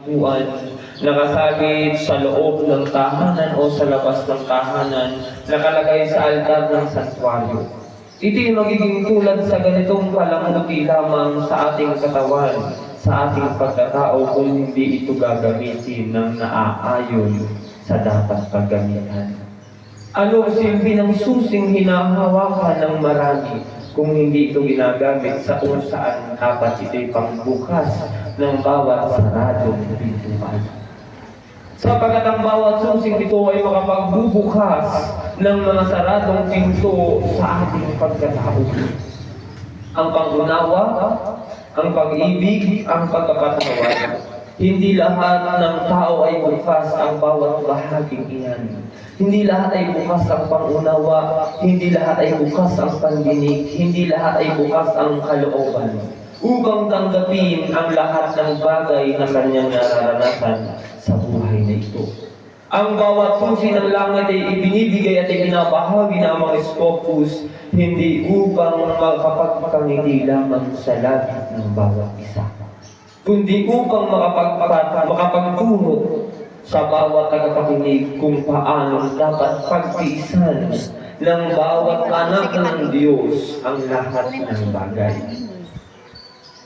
buwan, nakasabit sa loob ng tahanan o sa labas ng tahanan, nakalagay sa altar ng santuaryo. Ito'y magiging tulad sa ganitong kalanguti lamang sa ating katawan, sa ating pagkatao kung hindi ito gagamitin ng naaayon sa dapat paggamitan. Ano silbi ng susing hinahawakan ng marami kung hindi ito ginagamit sa kung saan dapat ito'y pangbukas ng bawat saradong pintuan. Sapagkat ang bawat susing ito ay makapagbubukas ng mga saradong pinto sa ating pagkatao. Ang pangunawa, ang pag-ibig, ang pagkapatawad. Hindi lahat ng tao ay bukas ang bawat bahaging iyan. Hindi lahat ay bukas ang pangunawa, hindi lahat ay bukas ang pandinig, hindi lahat ay bukas ang kalooban upang tanggapin ang lahat ng bagay na kanyang nararanasan sa buhay na ito. Ang bawat susi ng langit ay ibinibigay at ibinabahagi ng mga Scopus hindi upang makapagpangiti lamang sa labi ng bawat isa, kundi upang makapagturo sa bawat tagapakinig kung paano dapat pagtiisan ng bawat anak ng Diyos ang lahat ng bagay.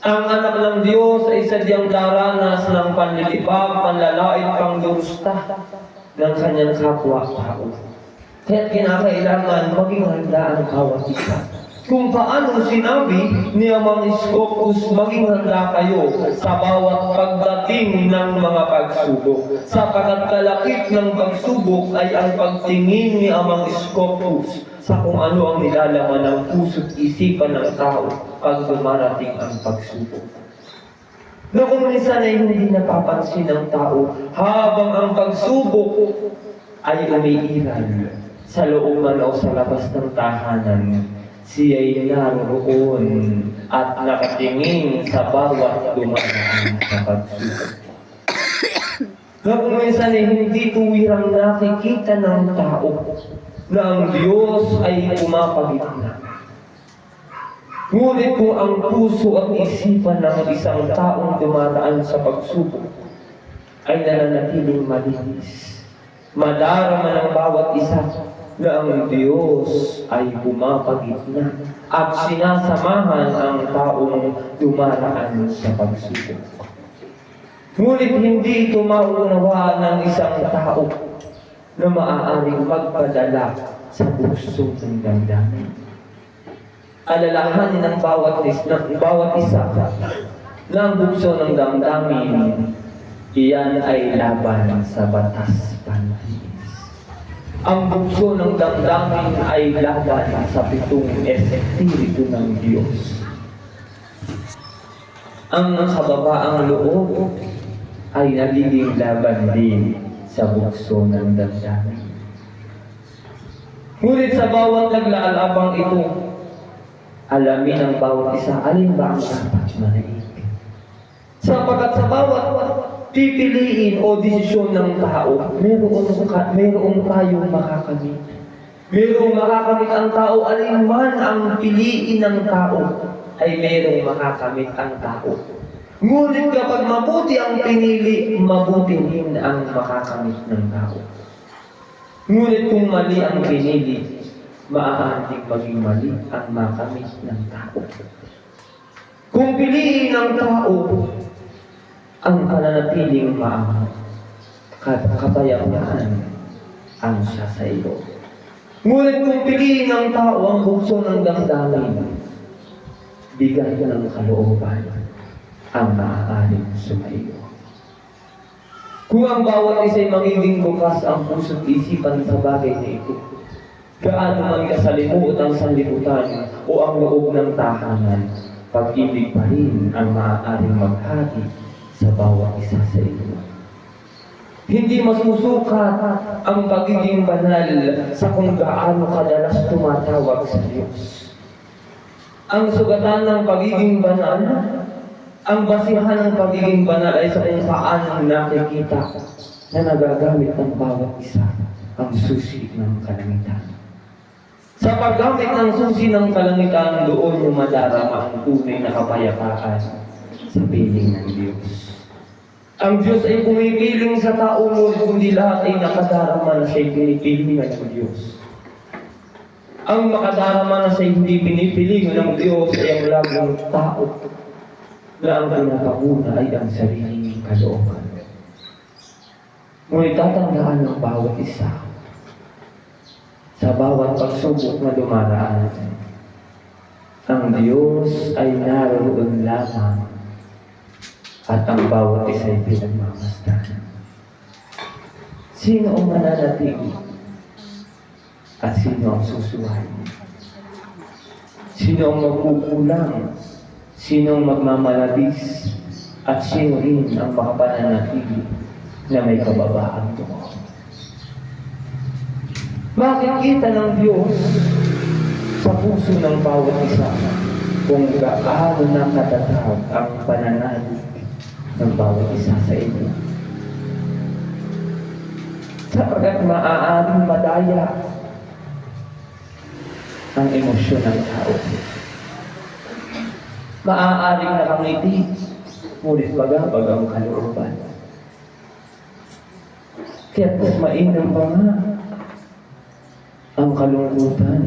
Ang anak ng Diyos ay sadyang daranas ng panlilibag, panlalait, pangdurusta ng kanyang kapwa-tao. Kaya kinakailangan maging handa ang bawat isa. Kung paano sinabi ni Amang Scopus, maging handa kayo sa bawat pagdating ng mga pagsubok. Sapagkat kalakip ng pagsubok ay ang pagtingin ni Amang Scopus sa kung ano ang nilalaman ng puso't isipan ng tao pag dumarating ang pagsubok. Na kung minsan ay hindi napapansin ng tao habang ang pagsubok ay umiiral sa looban o sa labas ng tahanan, siya'y naroon at nakatingin sa bawat dumaan sa pagsubok. Na kung minsan ay hindi tuwirang nakikita ng tao na ang Diyos ay pumapagitna. Ngunit kung ang puso at isipan ng isang taong dumaraan sa pagsubok ay nananatiling malinis, madarama ng bawat isa na ang Diyos ay pumapagitna at sinasamahan ang taong dumaraan sa pagsubok. Ngunit hindi ito maunawaan ng isang tao na maaaring magpadala sa puso ng damdamin. Alalahanin ng bawat isa na ang bukso ng damdamin, iyan ay laban sa batas pantiis. Ang bukso ng damdamin ay laban sa pitong espiritu ng Diyos. Ang kababaang loob ay nagiging laban din sa bukso ng damdamin. Ngunit sa bawat naglalabang ito, alamin ng bawat isa alin ba ang dapat manaig. Sapagkat sa bawat pipiliin o desisyon ng tao, mayroong tayong makakamit. Mayroong makakamit ang tao, alin man ang piliin ng tao, ay mayroong makakamit ang tao. Ngunit kapag mabuti ang pinili, mabuti din ang makakamit ng tao. Ngunit kung mali ang pinili, maaaring maging mali ang makamit ng tao. Kung piliin ng tao ang pananatiling maangat, kapayapaan ang siya sa iyo. Ngunit kung piliin ng tao ang bukso ng damdamin, bigay ng kalooban ang maaaring sumaiyo. Kung ang bawat isa ay magiging bukas ang puso't isipan sa bagay na ito, gaano man kasalimuot ang sanlibutan o ang loob ng tahanan, pag-ibig pa rin ang maaaring maghati sa bawat isa sa ito. Hindi masusukat ang pagiging banal sa kung gaano kadalas tumatawag sa Diyos. Ang sugatan ng pagiging banal, ang basihan ng pagiging banal ay sa kung paano nakikita na nagagamit ng bawat isa ang susi ng kalangitan. Sa paggamit ng susi ng kalangitan, doon yung madarama ang tunay na kapayapaan sa piling ng Diyos. Ang Diyos ay pumipiling sa tao, ngunit hindi lahat ay nakadarama na siya'y pinipilingan ng Diyos. Ang makadarama na siya'y hindi pinipilingan ng Diyos ay ang laging tao na ang pinakauna ay ang sariling kalooban. Ngunit tatandaan ng bawat isa sa bawat pagsubok na dumaraan, ang Diyos ay naroon lamang at ang bawat isa ay pinagmamasdan. Sino ang mananatili at sino ang susuwain? Sino ang magkukulang? Sino ang magmamalabis? At sino rin ang makapananatili na may kababaan mo? Makikita ng Diyos sa puso ng bawat isa kung gaano na katatag ang pananalig ng bawat isa sa inyo. Sapagkat maaaring madaya ang emosyon ng tao. Maaaring nakangiti, ngunit bagabag ang kalooban. Kaya't mas mainam pa nga ang kalungkutan.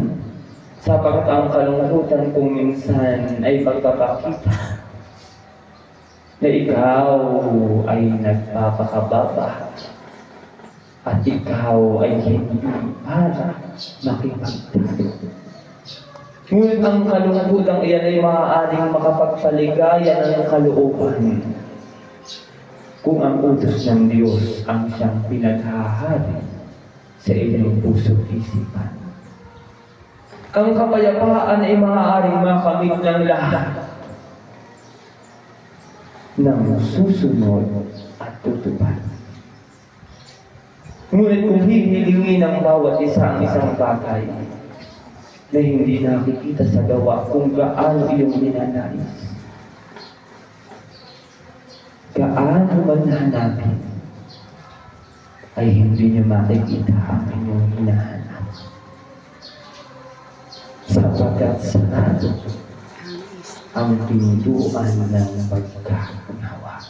Sapagkat ang kalungkutan kung minsan ay pagpapakita na ikaw ay nagpapakababa at ikaw ay hindi para makipagtalo. Ngunit ang kalungkutang iyan ay maaaring makapagpaligaya ng kalooban kung ang utos ng Diyos ang siyang pinaghahari sa inyong puso't isipan. Ang kapayapaan ay maaaring makamit ng lahat ng susunod at tutupad. Ngunit kung hihilingin ng bawat isa ang isang bagay na hindi nakikita sa gawa kung gaano iyong ninanais, gaano man hanapin, ay hindi niyo makikita ang inyong hinahanap. Sapagkat sarado ang pintuan ng pagkakaunawa.